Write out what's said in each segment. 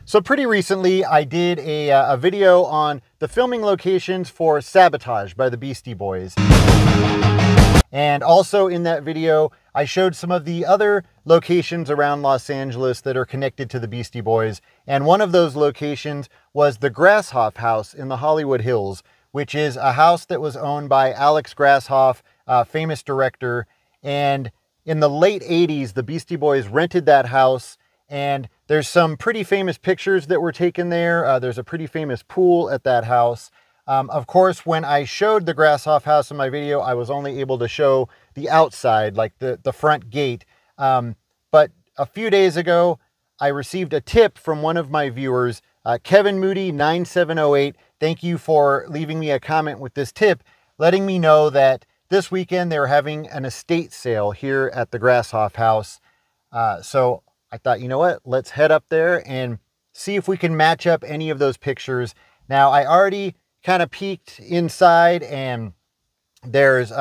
So pretty recently, I did a video on the filming locations for Sabotage by the Beastie Boys. And also in that video, I showed some of the other locations around Los Angeles that are connected to the Beastie Boys. And one of those locations was the Grasshoff house in the Hollywood Hills, which is a house that was owned by Alex Grasshoff, a famous director. And in the late 80s, the Beastie Boys rented that house, and there's some pretty famous pictures that were taken there. There's a pretty famous pool at that house. Of course, when I showed the Grasshoff house in my video, I was only able to show the outside, like the front gate. But a few days ago, I received a tip from one of my viewers, Kevin Moody 9708. Thank you for leaving me a comment with this tip, letting me know that this weekend they're having an estate sale here at the Grasshoff house. So I thought, you know what, let's head up there and see if we can match up any of those pictures. Now, I already kind of peeked inside, and there's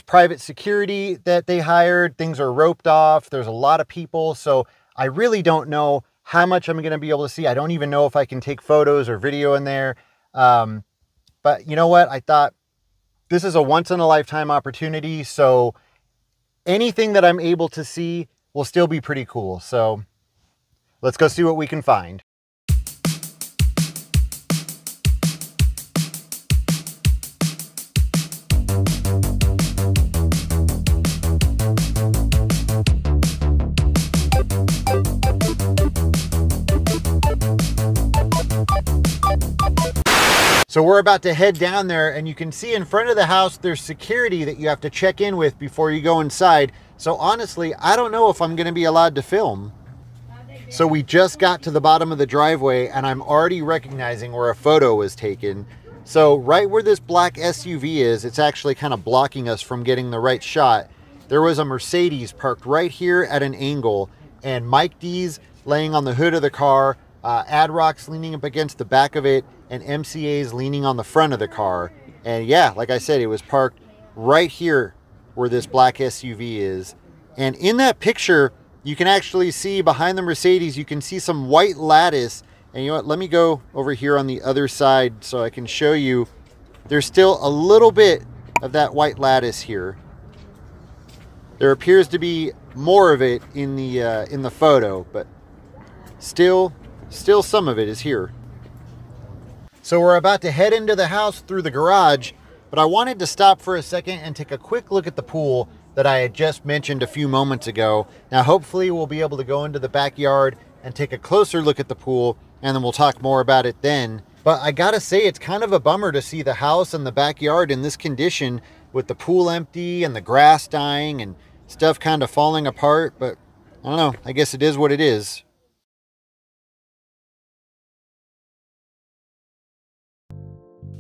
private security that they hired. Things are roped off. There's a lot of people. So I really don't know how much I'm going to be able to see. I don't even know if I can take photos or video in there. But you know what? I thought this is a once-in-a-lifetime opportunity. So anything that I'm able to see will still be pretty cool. So let's go see what we can find. So we're about to head down there, and you can see in front of the house there's security that you have to check in with before you go inside. So honestly, I don't know if I'm going to be allowed to film. So we just got to the bottom of the driveway, and I'm already recognizing where a photo was taken. So right where this black SUV is, it's actually kind of blocking us from getting the right shot. There was a Mercedes parked right here at an angle, and Mike D's laying on the hood of the car, Ad-Rock's leaning up against the back of it, and MCA's leaning on the front of the car. And yeah, like I said, it was parked right here where this black SUV is. And in that picture, you can actually see behind the Mercedes, you can see some white lattice. And you know what, let me go over here on the other side so I can show you. There's still a little bit of that white lattice here. There appears to be more of it in the photo, but still some of it is here. So we're about to head into the house through the garage, but I wanted to stop for a second and take a quick look at the pool that I had just mentioned a few moments ago. Now, hopefully we'll be able to go into the backyard and take a closer look at the pool, and then we'll talk more about it then. But I gotta say, it's kind of a bummer to see the house and the backyard in this condition, with the pool empty and the grass dying and stuff kind of falling apart. But I don't know, I guess it is what it is.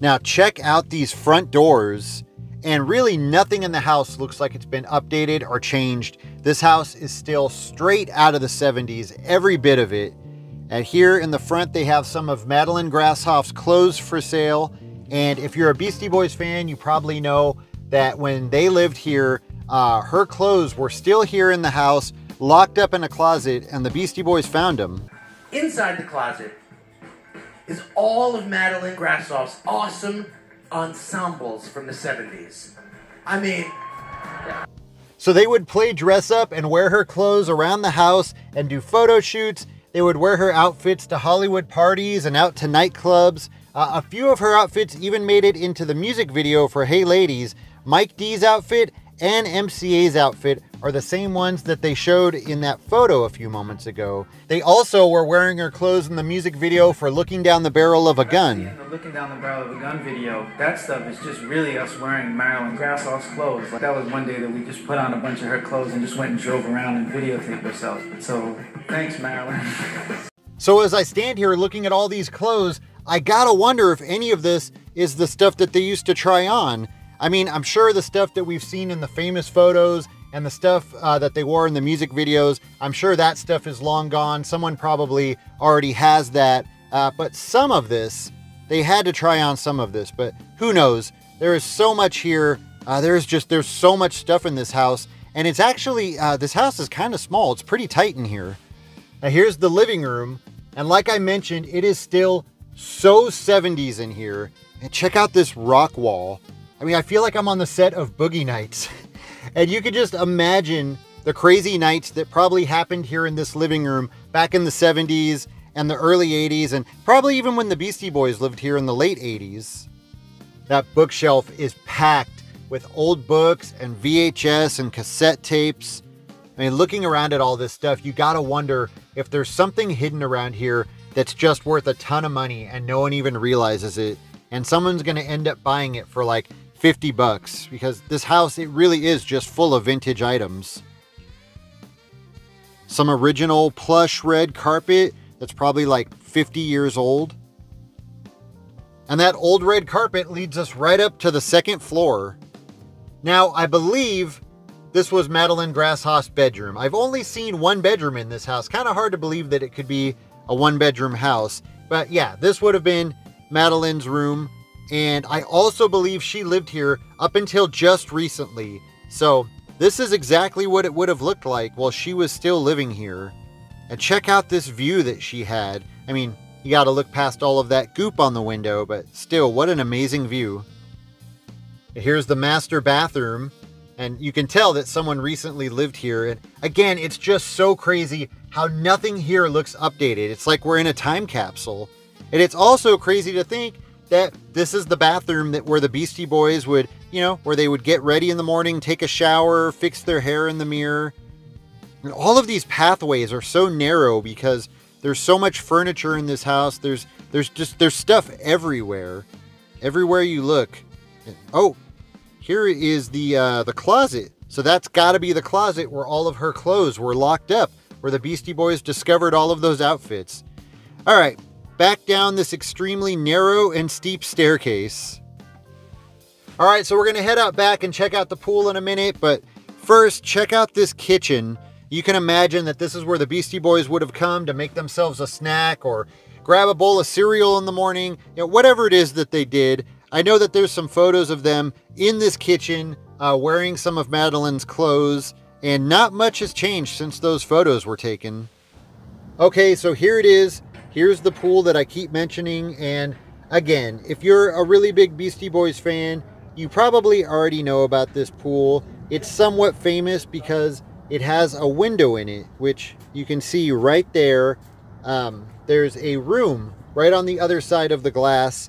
Now check out these front doors, and really nothing in the house looks like it's been updated or changed. This house is still straight out of the 70s, every bit of it. And here in the front, they have some of Madeline Grasshoff's clothes for sale. And if you're a Beastie Boys fan, you probably know that when they lived here, her clothes were still here in the house, locked up in a closet, and the Beastie Boys found them. Inside the closet is all of Madeline Grasshoff's awesome ensembles from the 70s. I mean, yeah. So they would play dress up and wear her clothes around the house and do photo shoots. They would wear her outfits to Hollywood parties and out to nightclubs. A few of her outfits even made it into the music video for Hey Ladies. Mike D's outfit and MCA's outfit are the same ones that they showed in that photo a few moments ago. They also were wearing her clothes in the music video for Looking Down the Barrel of a Gun. In the Looking Down the Barrel of a Gun video, that stuff is just really us wearing Marilyn Grasshoff's clothes. Like, that was one day that we just put on a bunch of her clothes and just went and drove around and videotaped ourselves. So thanks, Marilyn. So as I stand here looking at all these clothes, I gotta wonder if any of this is the stuff that they used to try on. I mean, I'm sure the stuff that we've seen in the famous photos and the stuff that they wore in the music videos, I'm sure that stuff is long gone. Someone probably already has that. But some of this, they had to try on some of this, but who knows? There is so much here. There's so much stuff in this house. And it's actually, this house is kind of small. It's pretty tight in here. Now here's the living room. And like I mentioned, it is still so 70s in here. And check out this rock wall. I mean, I feel like I'm on the set of Boogie Nights. And you could just imagine the crazy nights that probably happened here in this living room back in the 70s and the early 80s, and probably even when the Beastie Boys lived here in the late 80s. That bookshelf is packed with old books and VHS and cassette tapes. I mean, looking around at all this stuff, you gotta wonder if there's something hidden around here that's just worth a ton of money and no one even realizes it, and someone's gonna end up buying it for like 50 bucks, because this house, it really is just full of vintage items. Some original plush red carpet that's probably like 50 years old. And that old red carpet leads us right up to the second floor. Now, I believe this was Madeline Grasshoff's bedroom. I've only seen one bedroom in this house. Kind of hard to believe that it could be a one-bedroom house. But yeah, this would have been Madeline's room. And I also believe she lived here up until just recently. So this is exactly what it would have looked like while she was still living here. And check out this view that she had. I mean, you got to look past all of that goop on the window, but still, what an amazing view. Here's the master bathroom, and you can tell that someone recently lived here. And again, it's just so crazy how nothing here looks updated. It's like we're in a time capsule. And it's also crazy to think that this is the bathroom where the Beastie Boys would, where they would get ready in the morning, take a shower, fix their hair in the mirror. And all of these pathways are so narrow because there's so much furniture in this house. There's stuff everywhere. Everywhere you look. Oh, here is the closet. So that's got to be the closet where all of her clothes were locked up, where the Beastie Boys discovered all of those outfits. All right, back down this extremely narrow and steep staircase. All right, so we're going to head out back and check out the pool in a minute, but first, check out this kitchen. You can imagine that this is where the Beastie Boys would have come to make themselves a snack or grab a bowl of cereal in the morning, whatever it is that they did. I know that there's some photos of them in this kitchen wearing some of Madeline's clothes, and not much has changed since those photos were taken. Okay, so here it is. Here's the pool that I keep mentioning, and again, if you're a really big Beastie Boys fan, you probably already know about this pool. It's somewhat famous because it has a window in it, which you can see right there. There's a room right on the other side of the glass,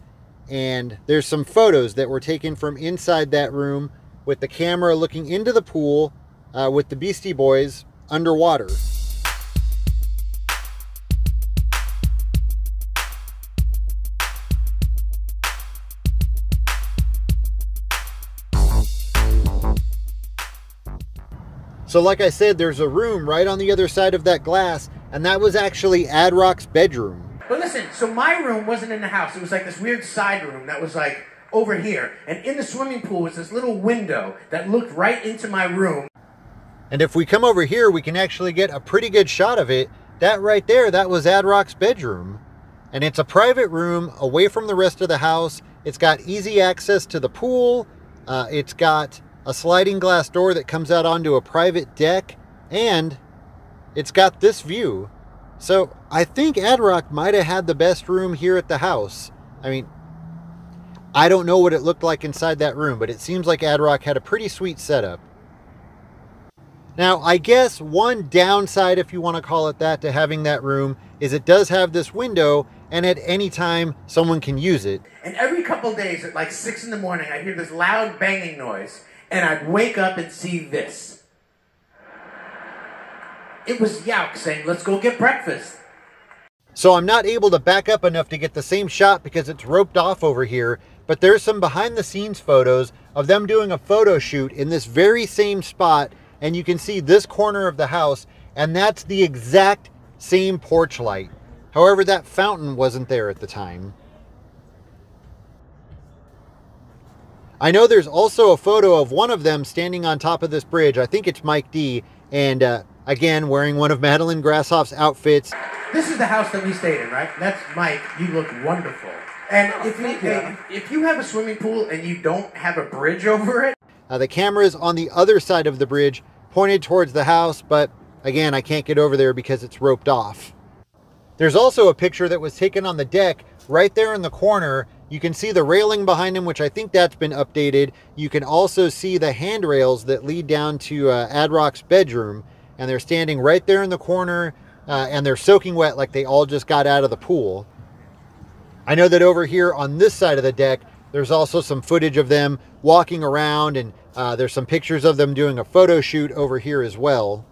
and there's some photos that were taken from inside that room with the camera looking into the pool with the Beastie Boys underwater. So like I said, there's a room right on the other side of that glass, and that was actually Ad Rock's bedroom. But listen, so my room wasn't in the house. It was like this weird side room that was like over here. And in the swimming pool was this little window that looked right into my room. And if we come over here, we can actually get a pretty good shot of it. That right there, that was Ad Rock's bedroom. And it's a private room away from the rest of the house. It's got easy access to the pool. It's got a sliding glass door that comes out onto a private deck, and it's got this view. So I think Ad Rock might have had the best room here at the house. I mean, I don't know what it looked like inside that room, but it seems like Ad Rock had a pretty sweet setup. Now, I guess one downside, if you want to call it that, to having that room is it does have this window, and at any time someone can use it. And every couple of days at like 6 in the morning, I hear this loud banging noise. And I'd wake up and see this. It was Yauk saying, "Let's go get breakfast." So I'm not able to back up enough to get the same shot because it's roped off over here, but there's some behind the scenes photos of them doing a photo shoot in this very same spot, and you can see this corner of the house, and that's the exact same porch light. However, that fountain wasn't there at the time. I know there's also a photo of one of them standing on top of this bridge. I think it's Mike D. And again, wearing one of Madeline Grasshoff's outfits. This is the house that we stayed in, right? That's Mike. You look wonderful. And if you have a swimming pool and you don't have a bridge over it. The camera is on the other side of the bridge, pointed towards the house. But again, I can't get over there because it's roped off. There's also a picture that was taken on the deck right there in the corner. You can see the railing behind him, which I think that's been updated. You can also see the handrails that lead down to Adrock's bedroom, and they're standing right there in the corner, and they're soaking wet like they all just got out of the pool. I know that over here on this side of the deck, there's also some footage of them walking around, and there's some pictures of them doing a photo shoot over here as well.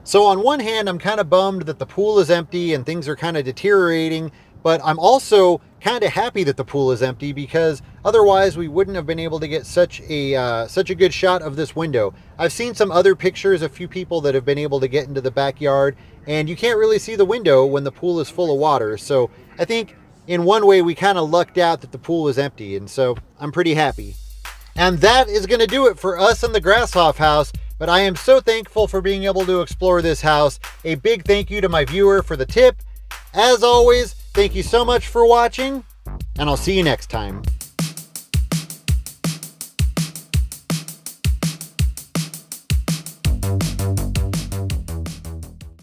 So on one hand, I'm kind of bummed that the pool is empty and things are kind of deteriorating, but I'm also kind of happy that the pool is empty, because otherwise we wouldn't have been able to get such a good shot of this window. I've seen some other pictures, a few people that have been able to get into the backyard, and you can't really see the window when the pool is full of water. So I think in one way we kind of lucked out that the pool was empty, and so I'm pretty happy. And that is going to do it for us in the Grasshoff house. But I am so thankful for being able to explore this house. A big thank you to my viewer for the tip. As always, thank you so much for watching, and I'll see you next time.